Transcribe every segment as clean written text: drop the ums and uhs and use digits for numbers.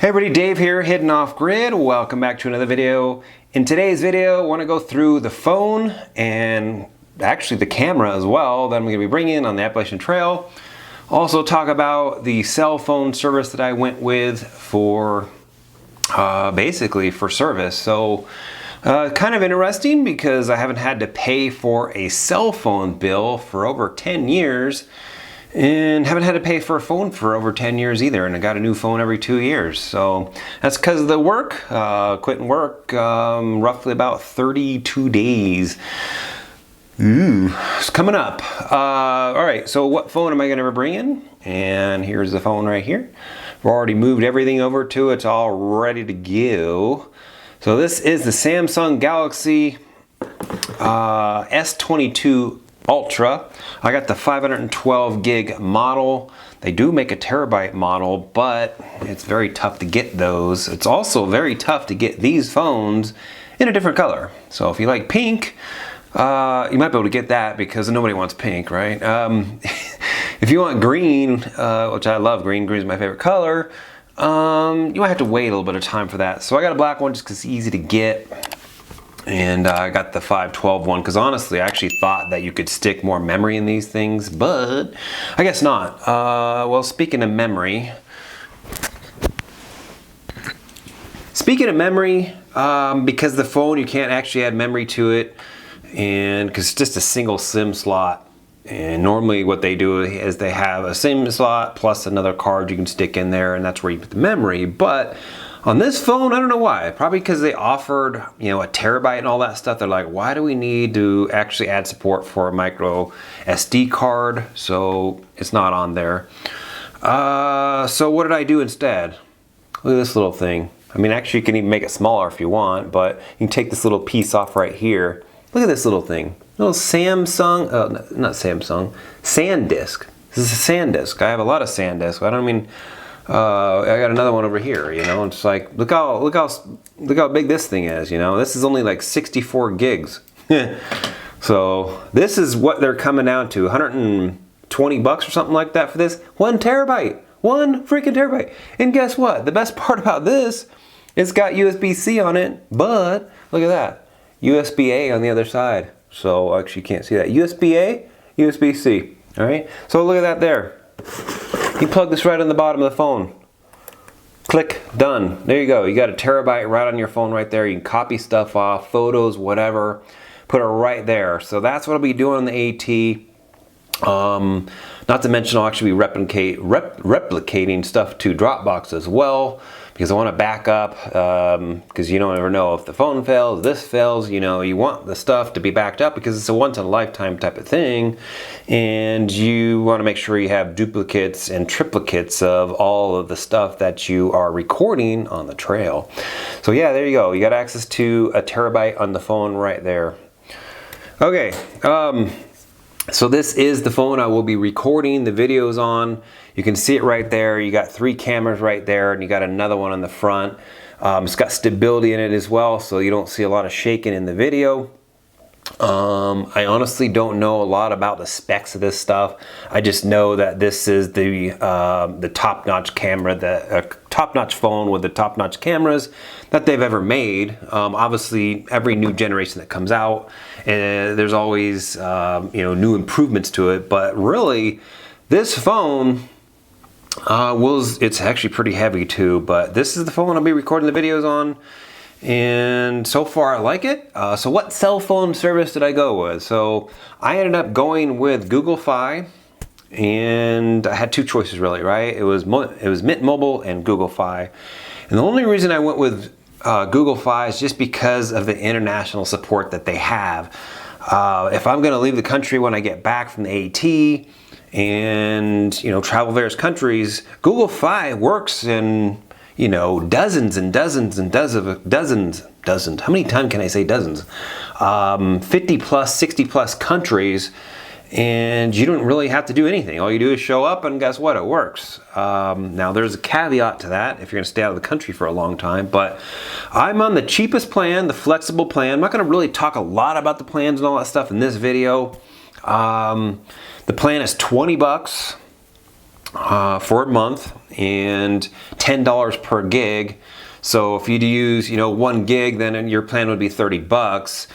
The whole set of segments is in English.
Hey everybody, Dave here, Hidden Off Grid. Welcome back to another video. In today's video, I want to go through the phone and actually the camera as well that I'm going to be bringing on the Appalachian Trail. Also talk about the cell phone service that I went with for basically for service. So kind of interesting because I haven't had to pay for a cell phone bill for over 10 years. And haven't had to pay for a phone for over 10 years either, and I got a new phone every 2 years. So that's because of the work. Quitting work roughly about 32 days. Ooh, it's coming up. All right, so what phone am I gonna bring in? And here's the phone right here. I've already moved everything over to it. It's all ready to go. So this is the Samsung Galaxy S22 Ultra. I got the 512 gig model. They do make a terabyte model, but it's very tough to get those. It's also very tough to get these phones in a different color. So if you like pink, you might be able to get that because nobody wants pink, right? If you want green, which I love green, green is my favorite color, you might have to wait a little bit of time for that. So I got a black one just because it's easy to get. And I got the 512 one because honestly I actually thought that you could stick more memory in these things, but I guess not. Well, speaking of memory, because the phone you can't actually add memory to it, and because it's just a single SIM slot. And normally what they do is they have a SIM slot plus another card you can stick in there, and that's where you put the memory. But on this phone, I don't know why. Probably because they offered, a terabyte and all that stuff. They're like, why do we need to actually add support for a micro SD card? So it's not on there. So what did I do instead? Look at this little thing. I mean, actually you can even make it smaller if you want, but you can take this little piece off right here. Look at this little thing. Little Samsung, not Samsung, SanDisk. This is a SanDisk. I have a lot of SanDisk. I don't mean, I got another one over here, it's like, look how big this thing is, this is only like 64 gigs. So this is what they're coming down to, 120 bucks or something like that for this. 1 terabyte, 1 freaking terabyte. And guess what? The best part about this, it's got USB-C on it, but look at that, USB-A on the other side. So actually you can't see that. USB-A, USB-C, all right? So look at that there. You plug this right on the bottom of the phone. Click, done. There you go. You got a terabyte right on your phone right there. You can copy stuff off, photos, whatever. Put it right there. So that's what I'll be doing on the AT. Not to mention I'll actually be replicating stuff to Dropbox as well, because I want to back up, because you don't ever know if the phone fails, this fails, you want the stuff to be backed up because it's a once in a lifetime type of thing, and you want to make sure you have duplicates and triplicates of all of the stuff that you are recording on the trail. So yeah, there you go. You got access to a terabyte on the phone right there. Okay, so this is the phone I will be recording the videos on. You can see it right there. You got 3 cameras right there, and you got another one on the front. It's got stability in it as well, so you don't see a lot of shaking in the video. I honestly don't know a lot about the specs of this stuff. I just know that this is the top-notch camera, the top-notch phone with the top-notch cameras that they've ever made. Obviously, every new generation that comes out, there's always new improvements to it. But really, this phone it's actually pretty heavy too. But this is the phone I'll be recording the videos on. And so far I like it. So what cell phone service did I go with? So I ended up going with Google Fi, and I had 2 choices really, right? It was Mint Mobile and Google Fi. And the only reason I went with Google Fi is just because of the international support that they have. If I'm gonna leave the country when I get back from the AT and travel various countries, Google Fi works in dozens and dozens and dozens. How many times can I say dozens? 50 plus, 60 plus countries, and you don't really have to do anything. All you do is show up, and guess what? It works. Now there's a caveat to that if you're going to stay out of the country for a long time, but I'm on the cheapest plan, the flexible plan. I'm not going to really talk a lot about the plans and all that stuff in this video. The plan is 20 bucks. for a month and $10 per gig. So if you use, 1 gig, then your plan would be 30 bucks.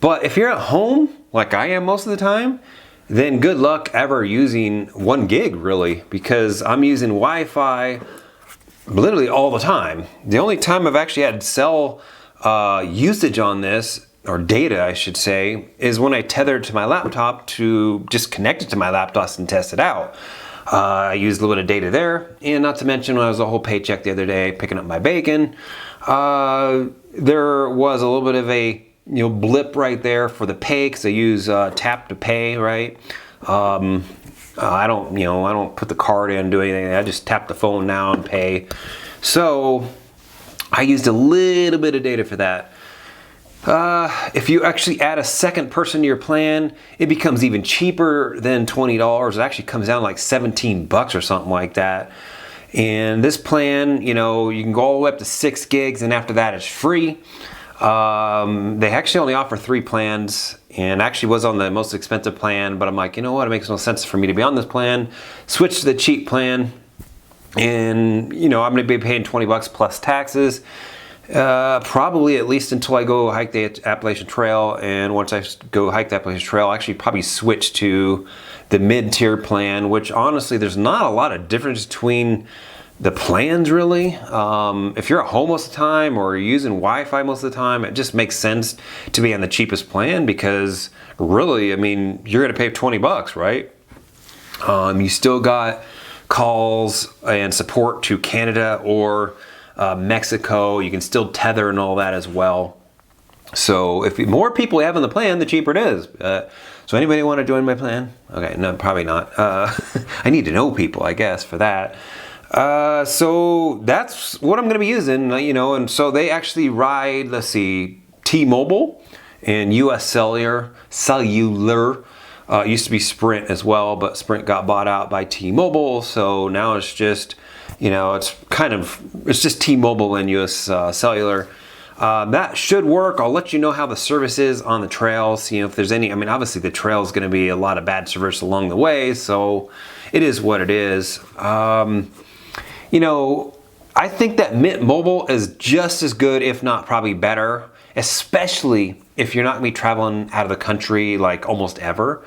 But if you're at home, like I am most of the time, then good luck ever using 1 gig really, because I'm using Wi-Fi literally all the time. The only time I've actually had cell usage on this, or data I should say, is when I tethered to my laptop to just connect it to my laptop and test it out. I used a little bit of data there, and not to mention when I was a whole paycheck the other day picking up my bacon, there was a little bit of a blip right there for the pay, because I use tap to pay, right? I don't put the card in, do anything. I just tap the phone now and pay. So I used a little bit of data for that. If you actually add a second person to your plan, it becomes even cheaper than $20. It actually comes down like 17 bucks or something like that. And this plan, you can go all the way up to 6 gigs, and after that it's free. They actually only offer 3 plans, and actually was on the most expensive plan, but I'm like, you know what, it makes no sense for me to be on this plan. Switch to the cheap plan, and I'm gonna be paying 20 bucks plus taxes. Probably at least until I go hike the Appalachian Trail, and once I go hike the Appalachian Trail, I'll actually probably switch to the mid-tier plan, which honestly there's not a lot of difference between the plans really. If you're at home most of the time or you're using Wi-Fi most of the time, it just makes sense to be on the cheapest plan, because really, you're gonna pay 20 bucks, right? You still got calls and support to Canada or Mexico. You can still tether and all that as well. So if more people have on the plan, the cheaper it is. So anybody want to join my plan? Okay, no, probably not. I need to know people, I guess, for that. So that's what I'm going to be using, and so they actually ride, let's see, T-Mobile and US Cellular. It used to be Sprint as well, but Sprint got bought out by T-Mobile, so now it's just, it's just T-Mobile and US Cellular. That should work. I'll let you know how the service is on the trails. If there's any, obviously the trail is going to be a lot of bad service along the way, so it is what it is. I think that Mint Mobile is just as good, if not probably better, especially if you're not going to be traveling out of the country like almost ever.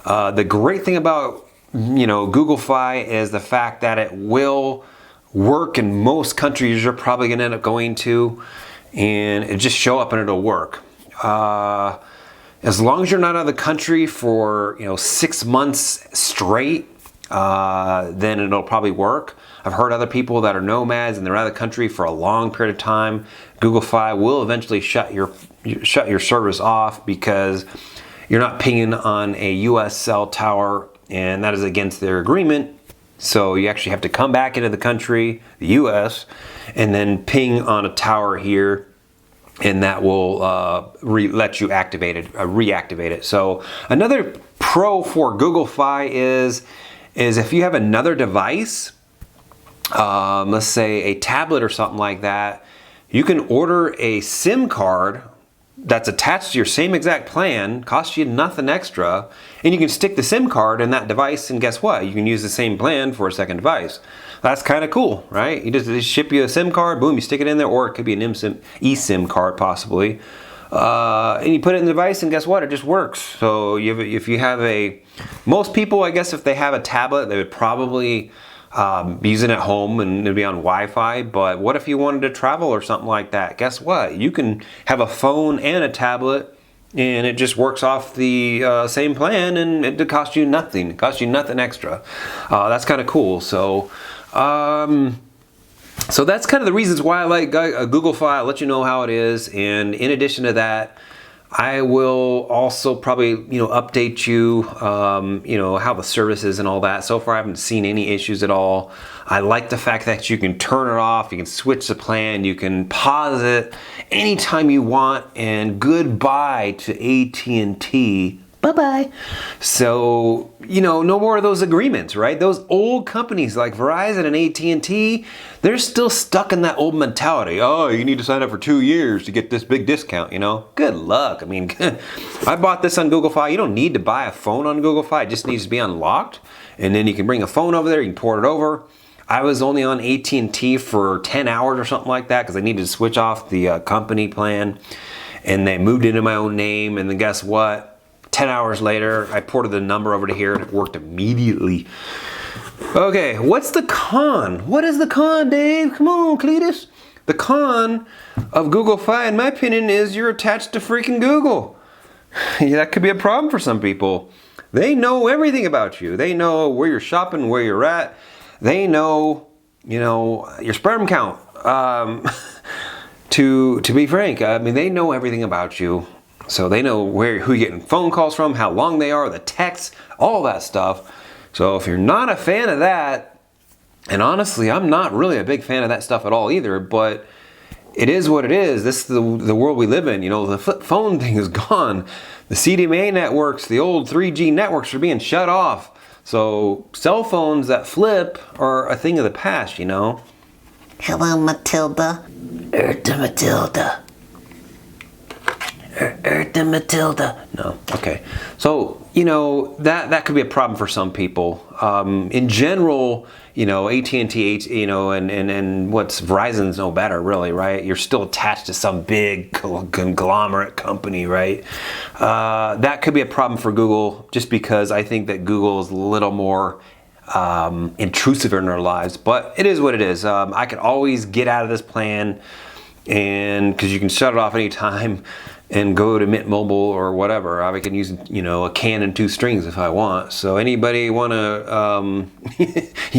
The great thing about, Google Fi is the fact that it will work in most countries you're probably going to end up going to, and it just show up and it'll work. As long as you're not out of the country for 6 months straight, then it'll probably work. I've heard other people that are nomads and they're out of the country for a long period of time. Google Fi will eventually shut your service off because you're not pinging on a US cell tower, and that is against their agreement. So you actually have to come back into the country, the US, and then ping on a tower here, and that will let you reactivate it. So another pro for Google Fi is if you have another device, let's say a tablet or something like that, you can order a SIM card that's attached to your same exact plan, costs you nothing extra, and you can stick the SIM card in that device, and guess what? You can use the same plan for a second device. That's kind of cool, right? They ship you a SIM card, boom, you stick it in there, or it could be an eSIM card possibly. And you put it in the device, and guess what? It just works. So if you have most people, I guess if they have a tablet, they would probably use it at home and it'd be on Wi-Fi. But what if you wanted to travel or something like that? Guess what? You can have a phone and a tablet, and it just works off the same plan, and it costs you nothing. It costs you nothing extra. That's kind of cool. So that's kind of the reasons why I like Google Fi. I'll let you know how it is, and in addition to that, I will also probably update you how the service is and all that. So far I haven't seen any issues at all. I like the fact that you can turn it off, you can switch the plan, you can pause it anytime you want, and goodbye to AT&T. Bye-bye. So, no more of those agreements, right? Those old companies like Verizon and AT&T, they're still stuck in that old mentality. Oh, you need to sign up for 2 years to get this big discount, Good luck. I bought this on Google Fi. You don't need to buy a phone on Google Fi. It just needs to be unlocked. and then you can bring a phone over there, you can port it over. I was only on AT&T for 10 hours or something like that because I needed to switch off the company plan, and they moved it into my own name, and then guess what? 10 hours later, I ported the number over to here and it worked immediately. Okay, what's the con? What is the con, Dave? Come on, Cletus. The con of Google Fi, in my opinion, is you're attached to freaking Google. Yeah, that could be a problem for some people. They know everything about you. They know where you're shopping, where you're at. They know, you know, your sperm count. To be frank, I mean, they know everything about you. So they know who you're getting phone calls from, how long they are, the texts, all that stuff. So if you're not a fan of that, and honestly, I'm not really a big fan of that stuff at all either, but it is what it is. This is the world we live in. You know, the flip phone thing is gone. The CDMA networks, the old 3G networks are being shut off. So cell phones that flip are a thing of the past, you know. Hello, Matilda. Erta Matilda. Erta Matilda. No, okay. So, you know, that could be a problem for some people. In general, you know, AT&T, you know, and what's Verizon's no better, really, right? You're still attached to some big conglomerate company, right? That could be a problem for Google, just because I think that Google is a little more intrusive in our lives, but it is what it is. I can always get out of this plan, and because you can shut it off anytime and go to Mint Mobile or whatever. I can use, you know, a can and 2 strings if I want. So anybody want to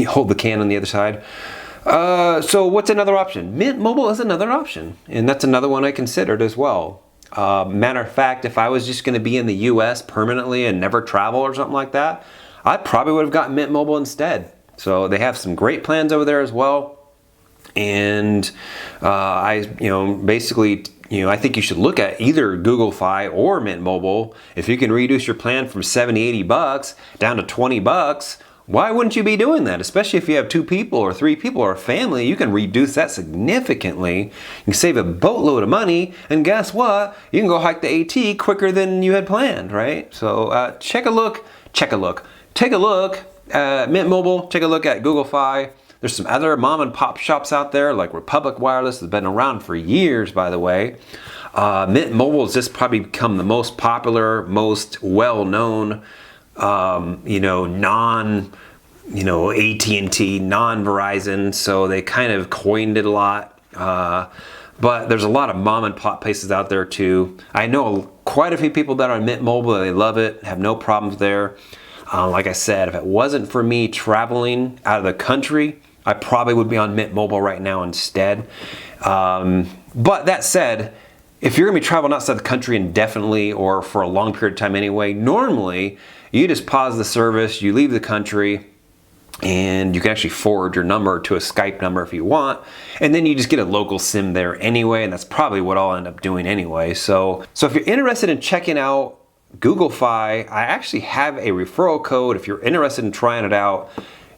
hold the can on the other side? So what's another option? Mint Mobile is another option, and that's another one I considered as well. Matter of fact, if I was just going to be in the US permanently and never travel or something like that, I probably would have gotten Mint Mobile instead. So they have some great plans over there as well. And basically, I think you should look at either Google Fi or Mint Mobile. If you can reduce your plan from 70, 80 bucks down to 20 bucks, why wouldn't you be doing that? Especially if you have 2 people or 3 people or a family, you can reduce that significantly. You can save a boatload of money, and guess what? You can go hike the AT quicker than you had planned, right? So take a look at Mint Mobile, take a look at Google Fi. There's some other mom and pop shops out there, like Republic Wireless has been around for years, by the way. Mint Mobile has just probably become the most popular, most well-known, AT&T, non-Verizon, so they kind of coined it a lot. But there's a lot of mom and pop places out there too. I know quite a few people that are on Mint Mobile, they love it, have no problems there. Like I said, if it wasn't for me traveling out of the country, I probably would be on Mint Mobile right now instead. But that said, if you're gonna be traveling outside the country indefinitely or for a long period of time anyway, normally you just pause the service, you leave the country, and you can actually forward your number to a Skype number if you want, and then you just get a local SIM there anyway, and that's probably what I'll end up doing anyway. So if you're interested in checking out Google Fi, I actually have a referral code. If you're interested in trying it out,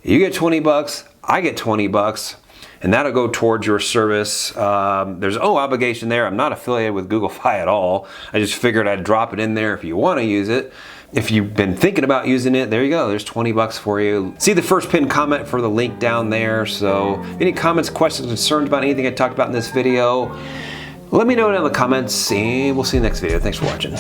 you get 20 bucks, I get 20 bucks, and that'll go towards your service. There's no obligation there. I'm not affiliated with Google Fi at all. I just figured I'd drop it in there if you want to use it. If you've been thinking about using it, there you go. There's 20 bucks for you. See the first pinned comment for the link down there. So any comments, questions, concerns about anything I talked about in this video, let me know down in the comments, and we'll see you next video. Thanks for watching.